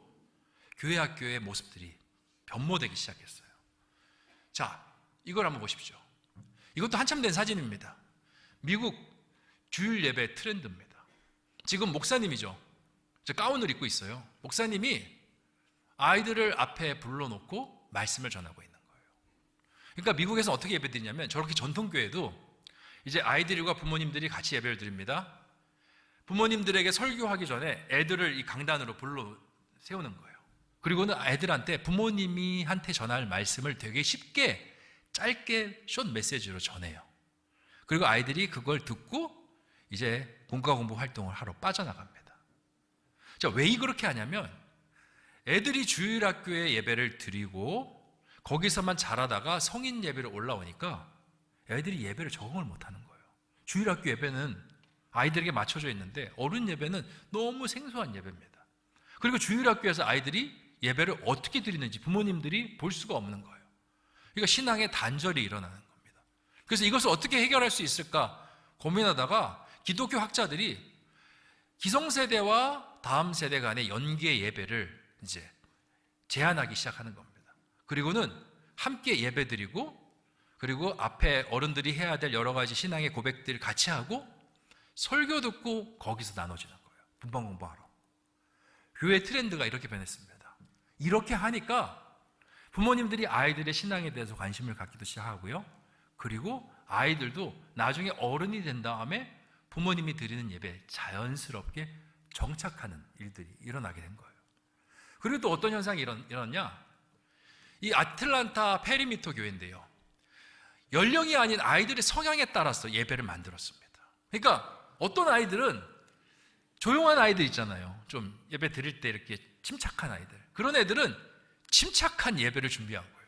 교회학교의 모습들이 변모되기 시작했어요. 자, 이걸 한번 보십시오. 이것도 한참 된 사진입니다. 미국 주일 예배 트렌드입니다. 지금 목사님이죠. 가운을 입고 있어요. 목사님이 아이들을 앞에 불러놓고 말씀을 전하고 있는 거예요. 그러니까 미국에서 어떻게 예배 드리냐면 저렇게 전통교회도 이제 아이들과 부모님들이 같이 예배를 드립니다. 부모님들에게 설교하기 전에 애들을 이 강단으로 불러 세우는 거예요. 그리고는 애들한테 부모님한테 전할 말씀을 되게 쉽게 짧게 숏 메시지로 전해요. 그리고 아이들이 그걸 듣고 이제 공과 공부 활동을 하러 빠져나갑니다. 자, 왜 그렇게 하냐면 애들이 주일학교에 예배를 드리고 거기서만 자라다가 성인 예배를 올라오니까 애들이 예배를 적응을 못하는 거예요. 주일학교 예배는 아이들에게 맞춰져 있는데 어른 예배는 너무 생소한 예배입니다. 그리고 주일학교에서 아이들이 예배를 어떻게 드리는지 부모님들이 볼 수가 없는 거예요. 그러니까 신앙의 단절이 일어나는 겁니다. 그래서 이것을 어떻게 해결할 수 있을까 고민하다가 기독교 학자들이 기성세대와 다음 세대 간의 연계 예배를 이제 제한하기 시작하는 겁니다. 그리고는 함께 예배드리고, 그리고 앞에 어른들이 해야 될 여러 가지 신앙의 고백들을 같이 하고 설교 듣고 거기서 나눠지는 거예요. 분방 공부하러. 교회 트렌드가 이렇게 변했습니다. 이렇게 하니까 부모님들이 아이들의 신앙에 대해서 관심을 갖기도 시작하고요. 그리고 아이들도 나중에 어른이 된 다음에 부모님이 드리는 예배에 자연스럽게 정착하는 일들이 일어나게 된 거예요. 그리고 또 어떤 현상이 일어났냐? 이 아틀란타 페리미터 교회인데요, 연령이 아닌 아이들의 성향에 따라서 예배를 만들었습니다. 그러니까 어떤 아이들은 조용한 아이들 있잖아요. 좀 예배 드릴 때 이렇게 침착한 아이들. 그런 애들은 침착한 예배를 준비한 거예요.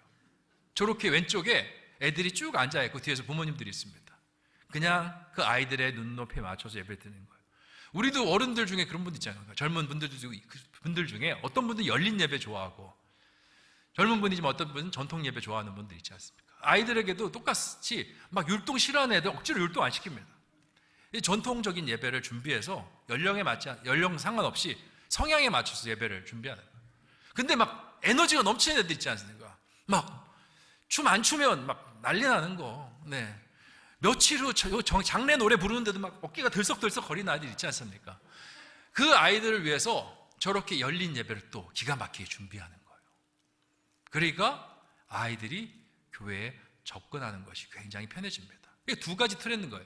저렇게 왼쪽에 애들이 쭉 앉아있고 뒤에서 부모님들이 있습니다. 그냥 그 아이들의 눈높이에 맞춰서 예배 드리는 거예요. 우리도 어른들 중에 그런 분들 있잖아요. 젊은 분들 중에 어떤 분들은 열린 예배 좋아하고, 젊은 분이지만 어떤 분은 전통 예배 좋아하는 분들 있지 않습니까? 아이들에게도 똑같이 막 율동 싫어하는 애들 억지로 율동 안 시킵니다. 이 전통적인 예배를 준비해서 연령 상관없이 성향에 맞춰서 예배를 준비하는 거예요. 근데 막 에너지가 넘치는 애들 있지 않습니까? 막 춤 안 추면 막 난리 나는 거. 네. 며칠 후 장례 노래 부르는데도 막 어깨가 들썩들썩 거리는 아이들 있지 않습니까? 그 아이들을 위해서 저렇게 열린 예배를 또 기가 막히게 준비하는 거예요. 그러니까 아이들이 교회에 접근하는 것이 굉장히 편해집니다. 이게 두 가지 트렌드인 거예요.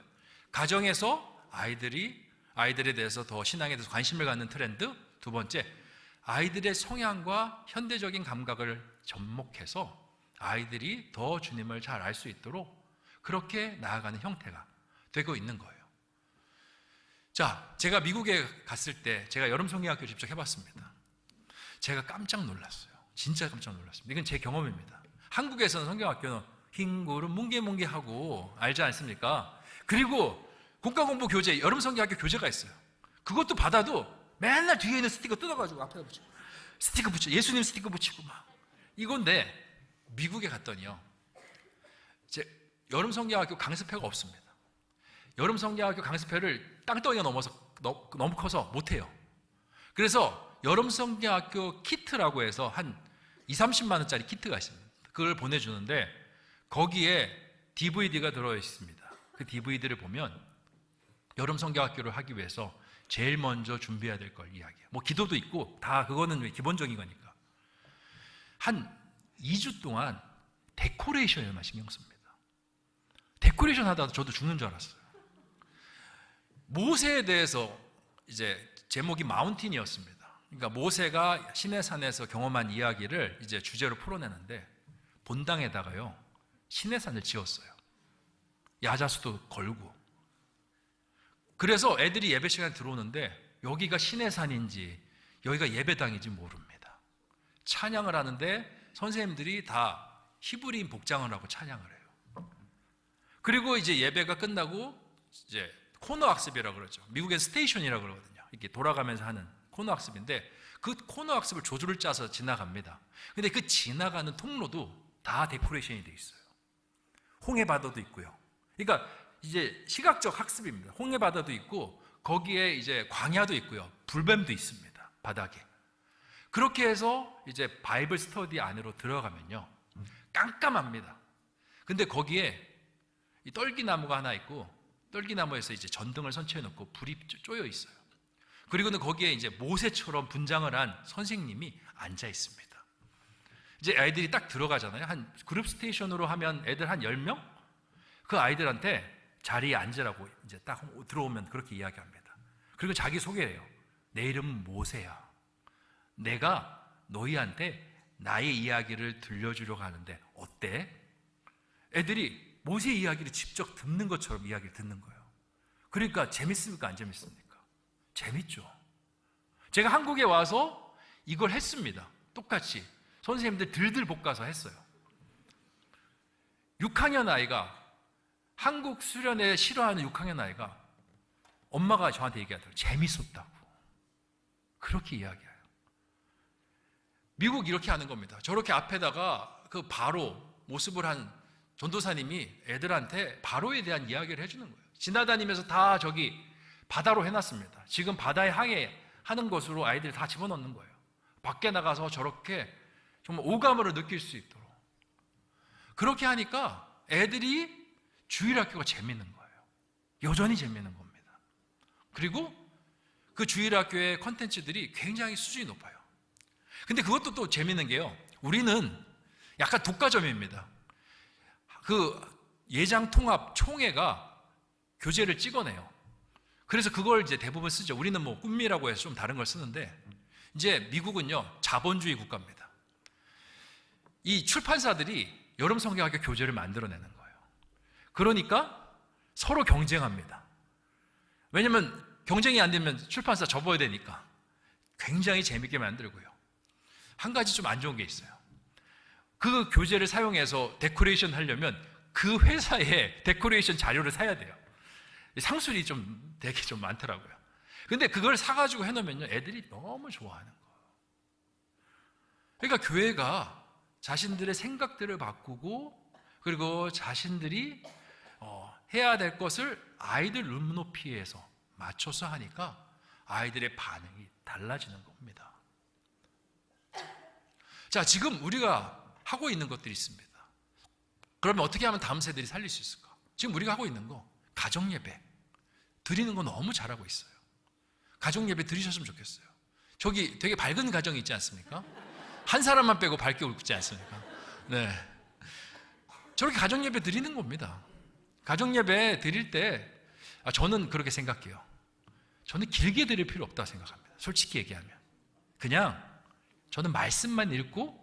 가정에서 아이들에 대해서 더 신앙에 대해서 관심을 갖는 트렌드. 두 번째, 아이들의 성향과 현대적인 감각을 접목해서 아이들이 더 주님을 잘 알 수 있도록 그렇게 나아가는 형태가 되고 있는 거예요. 자, 제가 미국에 갔을 때 제가 여름 성경학교 직접 해봤습니다. 제가 깜짝 놀랐어요. 진짜 깜짝 놀랐습니다. 이건 제 경험입니다. 한국에서는 성경학교는 흰 구름 뭉게뭉게하고 알지 않습니까? 그리고 국가공부 교재, 여름 성경학교 교재가 있어요. 그것도 받아도 맨날 뒤에 있는 스티커 뜯어가지고 앞에다 붙이고, 스티커 붙여, 예수님 스티커 붙이고 막 이건데, 미국에 갔더니요, 여름 성경학교 강습회가 없습니다. 여름 성경학교 강습회를 땅덩이가 너무 커서 못해요. 그래서 여름 성경학교 키트라고 해서 한 20-30만 원짜리 키트가 있습니다. 그걸 보내주는데 거기에 DVD가 들어있습니다. 그 DVD를 보면 여름 성경학교를 하기 위해서 제일 먼저 준비해야 될 걸 이야기해요. 뭐 기도도 있고 다 그거는 기본적인 거니까. 한 2주 동안 데코레이션에만 신경 씁니다. 데코레이션 하다가 저도 죽는 줄 알았어요. 모세에 대해서 이제 제목이 마운틴이었습니다. 그러니까 모세가 시내산에서 경험한 이야기를 이제 주제로 풀어내는데 본당에다가요 시내산을 지었어요. 야자수도 걸고. 그래서 애들이 예배 시간에 들어오는데 여기가 시내산인지 여기가 예배당인지 모릅니다. 찬양을 하는데 선생님들이 다 히브리인 복장을 하고 찬양을 해요. 그리고 이제 예배가 끝나고 이제 코너 학습이라고 그러죠. 미국엔 스테이션이라고 그러거든요. 이렇게 돌아가면서 하는 코너 학습인데 그 코너 학습을 조주를 짜서 지나갑니다. 근데 그 지나가는 통로도 다 데코레이션이 돼 있어요. 홍해바다도 있고요. 그러니까 이제 시각적 학습입니다. 홍해바다도 있고 거기에 이제 광야도 있고요. 불뱀도 있습니다. 바닥에. 그렇게 해서 이제 바이블 스터디 안으로 들어가면요. 깜깜합니다. 근데 거기에 이 떨기나무가 하나 있고 떨기나무에서 이제 전등을 설치해 놓고 불이 쪼여 있어요. 그리고는 거기에 이제 모세처럼 분장을 한 선생님이 앉아 있습니다. 이제 아이들이 딱 들어가잖아요. 한 그룹 스테이션으로 하면 애들 한 10명? 그 아이들한테 자리에 앉으라고 이제 딱 들어오면 그렇게 이야기합니다. 그리고 자기 소개를 해요. 내 이름은 모세야. 내가 너희한테 나의 이야기를 들려주려고 하는데 어때? 애들이 모세 이야기를 직접 듣는 것처럼 이야기를 듣는 거예요. 그러니까 재밌습니까? 안 재밌습니까? 재밌죠. 제가 한국에 와서 이걸 했습니다. 똑같이 선생님들 들들 볶아서 했어요. 6학년 아이가 한국 수련회 싫어하는 6학년 아이가 엄마가 저한테 얘기하더라고요. 재밌었다고. 그렇게 이야기해요. 미국 이렇게 하는 겁니다. 저렇게 앞에다가 그 바로 모습을 한 전도사님이 애들한테 바로에 대한 이야기를 해주는 거예요. 지나다니면서 다 저기 바다로 해놨습니다. 지금 바다에 항해하는 것으로 아이들이 다 집어넣는 거예요. 밖에 나가서 저렇게 정말 오감으로 느낄 수 있도록. 그렇게 하니까 애들이 주일학교가 재밌는 거예요. 여전히 재밌는 겁니다. 그리고 그 주일학교의 콘텐츠들이 굉장히 수준이 높아요. 근데 그것도 또 재밌는 게요, 우리는 약간 독과점입니다. 그 예장통합 총회가 교재를 찍어내요. 그래서 그걸 이제 대부분 쓰죠. 우리는 뭐 꿈미라고 해서 좀 다른 걸 쓰는데, 이제 미국은요 자본주의 국가입니다. 이 출판사들이 여름 성경학교 교재를 만들어내는 거예요. 그러니까 서로 경쟁합니다. 왜냐면 경쟁이 안 되면 출판사 접어야 되니까 굉장히 재밌게 만들고요. 한 가지 좀 안 좋은 게 있어요. 그 교재를 사용해서 데코레이션 하려면 그 회사의 데코레이션 자료를 사야 돼요. 상술이 좀 되게 좀 많더라고요. 근데 그걸 사가지고 해놓으면요 애들이 너무 좋아하는 거예요. 그러니까 교회가 자신들의 생각들을 바꾸고, 그리고 자신들이 해야 될 것을 아이들 눈높이에서 맞춰서 하니까 아이들의 반응이 달라지는 겁니다. 자, 지금 우리가 하고 있는 것들이 있습니다. 그러면 어떻게 하면 다음 세대들이 살릴 수 있을까? 지금 우리가 하고 있는 거, 가정예배 드리는 거 너무 잘하고 있어요. 가정예배 드리셨으면 좋겠어요. 저기 되게 밝은 가정이 있지 않습니까? 한 사람만 빼고 밝게 웃지 않습니까? 네, 저렇게 가정예배 드리는 겁니다. 가정예배 드릴 때 저는 그렇게 생각해요. 저는 길게 드릴 필요 없다고 생각합니다. 솔직히 얘기하면 그냥 저는 말씀만 읽고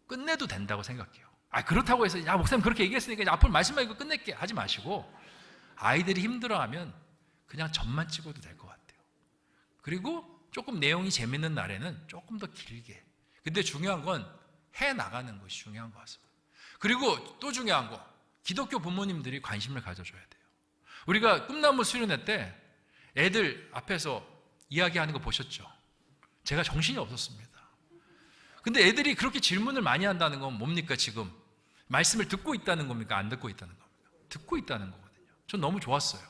끝내도 된다고 생각해요. 그렇다고 해서 야 목사님 그렇게 얘기했으니까 이제 앞으로 말씀만 읽고 끝낼게 하지 마시고, 아이들이 힘들어하면 그냥 점만 찍어도 될 것 같아요. 그리고 조금 내용이 재밌는 날에는 조금 더 길게. 근데 중요한 건 해 나가는 것이 중요한 것 같습니다. 그리고 또 중요한 거, 기독교 부모님들이 관심을 가져줘야 돼요. 우리가 꿈나무 수련회 때 애들 앞에서 이야기하는 거 보셨죠? 제가 정신이 없었습니다. 근데 애들이 그렇게 질문을 많이 한다는 건 뭡니까? 지금 말씀을 듣고 있다는 겁니까? 안 듣고 있다는 겁니까? 듣고 있다는 거거든요. 전 너무 좋았어요.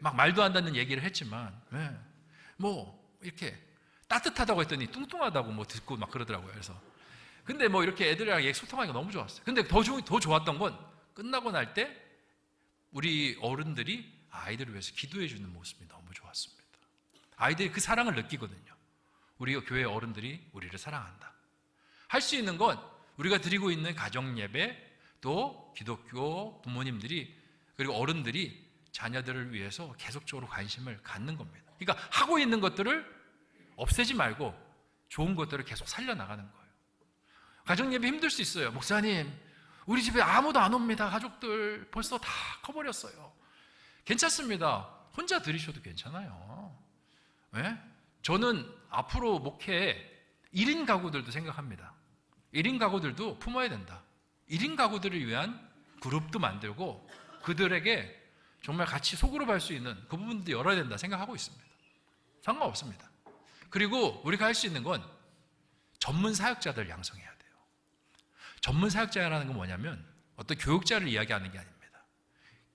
막 말도 안 되는 얘기를 했지만 뭐 이렇게 따뜻하다고 했더니 뚱뚱하다고 뭐 듣고 막 그러더라고요. 그래서 근데 뭐 이렇게 애들이랑 소통하니까 너무 좋았어요. 근데 더 좋았던 건 끝나고 날 때 우리 어른들이 아이들을 위해서 기도해 주는 모습이 너무 좋았습니다. 아이들이 그 사랑을 느끼거든요. 우리 교회 어른들이 우리를 사랑한다. 할 수 있는 건 우리가 드리고 있는 가정예배, 또 기독교 부모님들이 그리고 어른들이 자녀들을 위해서 계속적으로 관심을 갖는 겁니다. 그러니까 하고 있는 것들을 없애지 말고 좋은 것들을 계속 살려나가는 거예요. 가정예배 힘들 수 있어요. 목사님 우리 집에 아무도 안 옵니다. 가족들 벌써 다 커버렸어요. 괜찮습니다. 혼자 드리셔도 괜찮아요. 네? 저는 앞으로 목회에 1인 가구들도 생각합니다. 1인 가구들도 품어야 된다. 1인 가구들을 위한 그룹도 만들고 그들에게 정말 같이 소그룹 할 수 있는 그 부분도 열어야 된다 생각하고 있습니다. 상관없습니다. 그리고 우리가 할 수 있는 건 전문 사역자들 양성해야 돼요. 전문 사역자라는 건 뭐냐면 어떤 교육자를 이야기하는 게 아닙니다.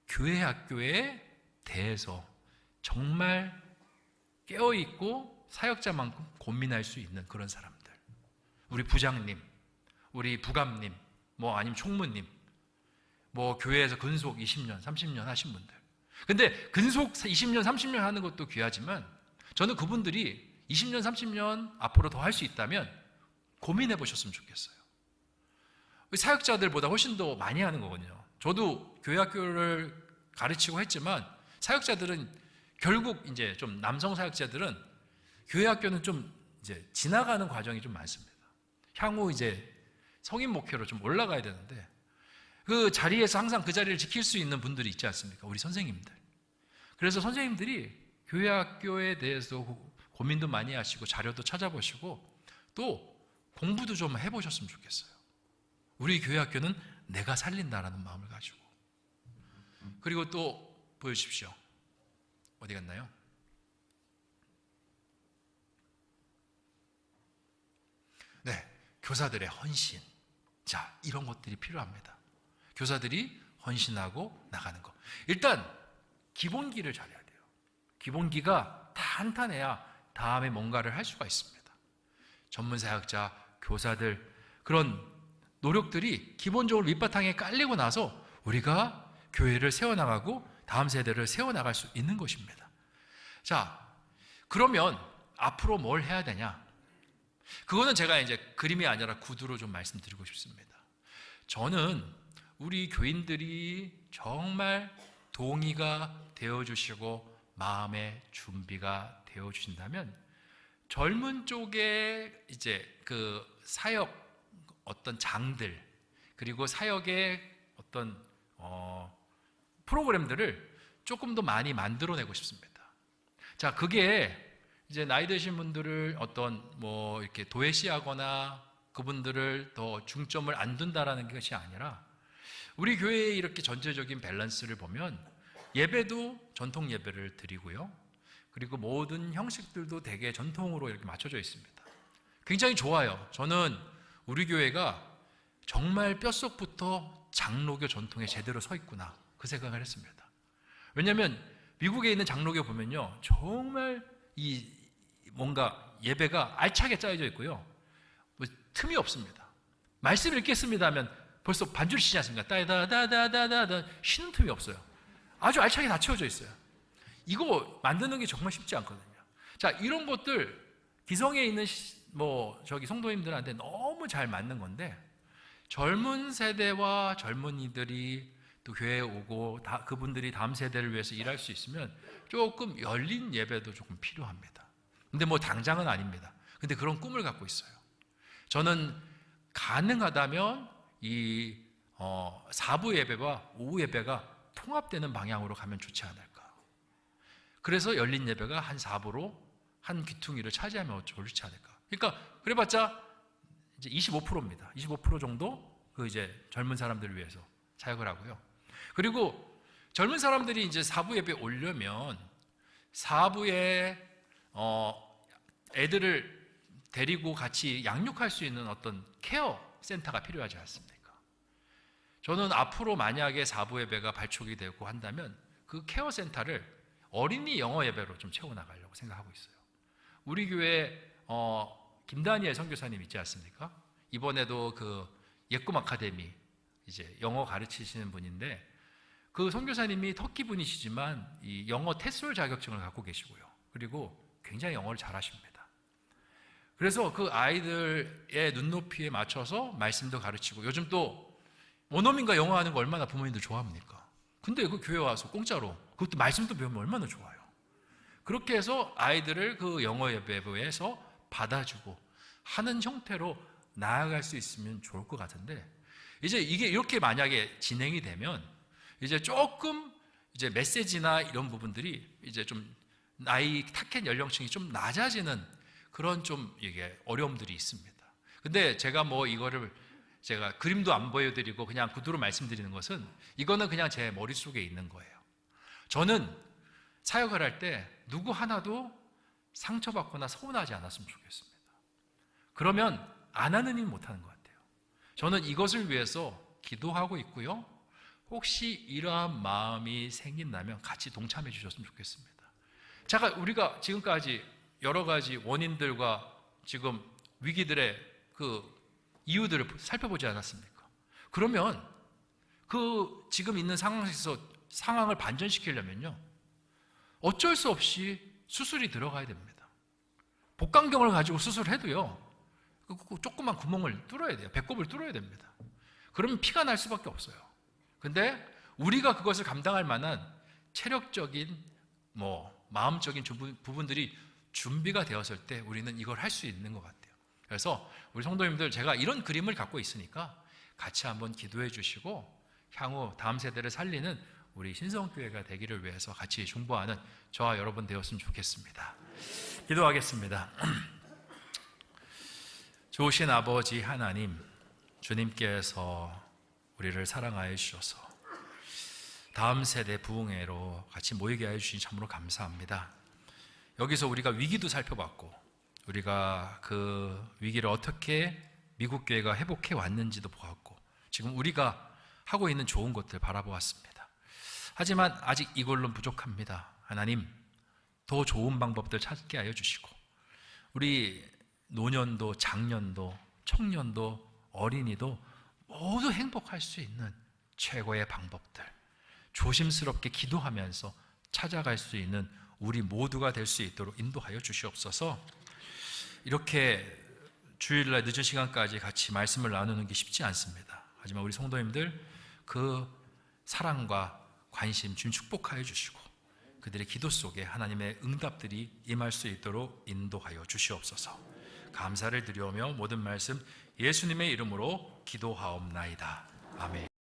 교회 학교에 대해서 정말 깨어있고 사역자만큼 고민할 수 있는 그런 사람들. 우리 부장님, 우리 부감님, 뭐 아니면 총무님, 뭐 교회에서 근속 20년, 30년 하신 분들. 근데 근속 20년, 30년 하는 것도 귀하지만 저는 그분들이 20년, 30년 앞으로 더 할 수 있다면 고민해 보셨으면 좋겠어요. 사역자들보다 훨씬 더 많이 하는 거거든요. 저도 교회 학교를 가르치고 했지만 사역자들은 결국 이제 좀 남성 사역자들은 교회 학교는 좀 이제 지나가는 과정이 좀 많습니다. 향후 이제 성인 목회로 좀 올라가야 되는데 그 자리에서 항상 그 자리를 지킬 수 있는 분들이 있지 않습니까? 우리 선생님들. 그래서 선생님들이 교회 학교에 대해서 고민도 많이 하시고 자료도 찾아보시고 또 공부도 좀 해보셨으면 좋겠어요. 우리 교회 학교는 내가 살린다라는 마음을 가지고. 그리고 또 보여주십시오. 어디 갔나요? 네, 교사들의 헌신. 자, 이런 것들이 필요합니다. 교사들이 헌신하고 나가는 것. 일단 기본기를 잘해야 돼요. 기본기가 탄탄해야 다음에 뭔가를 할 수가 있습니다. 전문사역자, 교사들 그런 노력들이 기본적으로 밑바탕에 깔리고 나서 우리가 교회를 세워나가고 다음 세대를 세워나갈 수 있는 것입니다. 자, 그러면 앞으로 뭘 해야 되냐? 그거는 제가 이제 그림이 아니라 구두로 좀 말씀드리고 싶습니다. 저는 우리 교인들이 정말 동의가 되어주시고 마음의 준비가 되어주신다면 젊은 쪽에 이제 그 사역 어떤 장들 그리고 사역의 어떤 프로그램들을 조금 더 많이 만들어내고 싶습니다. 자, 그게 이제 나이 드신 분들을 어떤 뭐 이렇게 도외시하거나 그분들을 더 중점을 안 둔다라는 것이 아니라 우리 교회의 이렇게 전체적인 밸런스를 보면 예배도 전통 예배를 드리고요. 그리고 모든 형식들도 되게 전통으로 이렇게 맞춰져 있습니다. 굉장히 좋아요. 저는 우리 교회가 정말 뼛속부터 장로교 전통에 제대로 서 있구나 그 생각을 했습니다. 왜냐하면 미국에 있는 장로교 보면요, 정말 이 뭔가 예배가 알차게 짜여져 있고요, 뭐 틈이 없습니다. 말씀 읽겠습니다 하면 벌써 반주를 치지 않습니까? 따다다다다다 쉬는 틈이 없어요. 아주 알차게 다 채워져 있어요. 이거 만드는 게 정말 쉽지 않거든요. 자, 이런 것들 기성에 있는 성도님들한테 너무 잘 맞는 건데 젊은 세대와 젊은이들이 또 교회에 오고 그분들이 다음 세대를 위해서 일할 수 있으면 조금 열린 예배도 조금 필요합니다. 근데 뭐 당장은 아닙니다. 근데 그런 꿈을 갖고 있어요. 저는 가능하다면 이 4부 예배와 오후 예배가 통합되는 방향으로 가면 좋지 않을까. 그래서 열린 예배가 한 4부로 한 귀퉁이를 차지하면 좋지 않을까. 그러니까 그래봤자 이제 25%입니다. 25% 정도 그 이제 젊은 사람들을 위해서 사역을 하고요. 그리고 젊은 사람들이 이제 4부 예배에 오려면 4부에 애들을 데리고 같이 양육할 수 있는 어떤 케어 센터가 필요하지 않습니까? 저는 앞으로 만약에 4부 예배가 발족이 되고 한다면 그 케어 센터를 어린이 영어 예배로 좀 채워나가려고 생각하고 있어요. 우리 교회 김다니엘 선교사님 있지 않습니까? 이번에도 그 예꿈 아카데미 이제 영어 가르치시는 분인데 그 선교사님이 터키 분이시지만 이 영어 테솔 자격증을 갖고 계시고요. 그리고 굉장히 영어를 잘하십니다. 그래서 그 아이들의 눈높이에 맞춰서 말씀도 가르치고 요즘 또 원어민과 영어 하는 거 얼마나 부모님들 좋아합니까? 근데 그 교회 와서 공짜로 그것도 말씀도 배우면 얼마나 좋아요. 그렇게 해서 아이들을 그 영어 예배부에서 받아주고 하는 형태로 나아갈 수 있으면 좋을 것 같은데 이제 이게 이렇게 만약에 진행이 되면 이제 조금 이제 메시지나 이런 부분들이 이제 좀 나이 타켓 연령층이 좀 낮아지는 그런 좀 이게 어려움들이 있습니다. 근데 제가 뭐 이거를 제가 그림도 안 보여드리고 그냥 구두로 말씀드리는 것은 이거는 그냥 제 머릿속에 있는 거예요. 저는 사역을 할 때 누구 하나도 상처받거나 서운하지 않았으면 좋겠습니다. 그러면 안 하는 일 못하는 것 같아요. 저는 이것을 위해서 기도하고 있고요. 혹시 이러한 마음이 생긴다면 같이 동참해 주셨으면 좋겠습니다. 제가 우리가 지금까지 여러 가지 원인들과 지금 위기들의 그 이유들을 살펴보지 않았습니까? 그러면 그 지금 있는 상황에서 상황을 반전시키려면요, 어쩔 수 없이 수술이 들어가야 됩니다. 복강경을 가지고 수술해도요, 조그만 구멍을 뚫어야 돼요. 배꼽을 뚫어야 됩니다. 그러면 피가 날 수밖에 없어요. 근데 우리가 그것을 감당할 만한 체력적인 마음적인 부분들이 준비가 되었을 때 우리는 이걸 할 수 있는 것 같아요. 그래서 우리 성도님들, 제가 이런 그림을 갖고 있으니까 같이 한번 기도해 주시고 향후 다음 세대를 살리는 우리 신성교회가 되기를 위해서 같이 중보하는 저와 여러분 되었으면 좋겠습니다. 기도하겠습니다. 좋으신 아버지 하나님, 주님께서 우리를 사랑하여 주셔서 다음 세대 부흥회로 같이 모이게 해 주시니 참으로 감사합니다. 여기서 우리가 위기도 살펴봤고 우리가 그 위기를 어떻게 미국 교회가 회복해 왔는지도 보았고 지금 우리가 하고 있는 좋은 것들 바라보았습니다. 하지만 아직 이걸로는 부족합니다. 하나님, 더 좋은 방법들 찾게 하여 주시고 우리 노년도, 장년도, 청년도, 어린이도 모두 행복할 수 있는 최고의 방법들 조심스럽게 기도하면서 찾아갈 수 있는 우리 모두가 될 수 있도록 인도하여 주시옵소서. 이렇게 주일날 늦은 시간까지 같이 말씀을 나누는 게 쉽지 않습니다. 하지만 우리 성도님들 그 사랑과 관심 주님 축복하여 주시고 그들의 기도 속에 하나님의 응답들이 임할 수 있도록 인도하여 주시옵소서. 감사를 드리오며 모든 말씀 예수님의 이름으로 기도하옵나이다. 아멘.